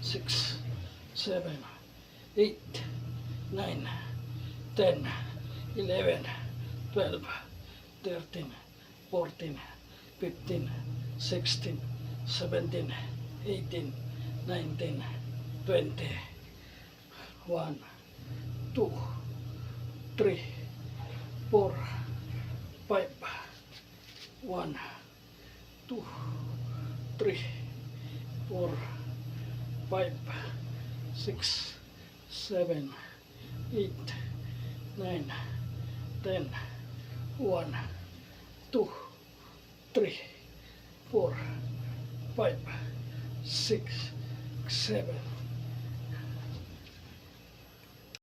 6, 7, 8, 9, 10, 11, 12, 13, 14, 15, 16, 17, 18, 19, 20, 1, 2, 3, 4, 5, 1, 2, 3, 4, 5, 6, 7, 8, 9, 10, 1, 2, 3, 4, 5, 6, 7,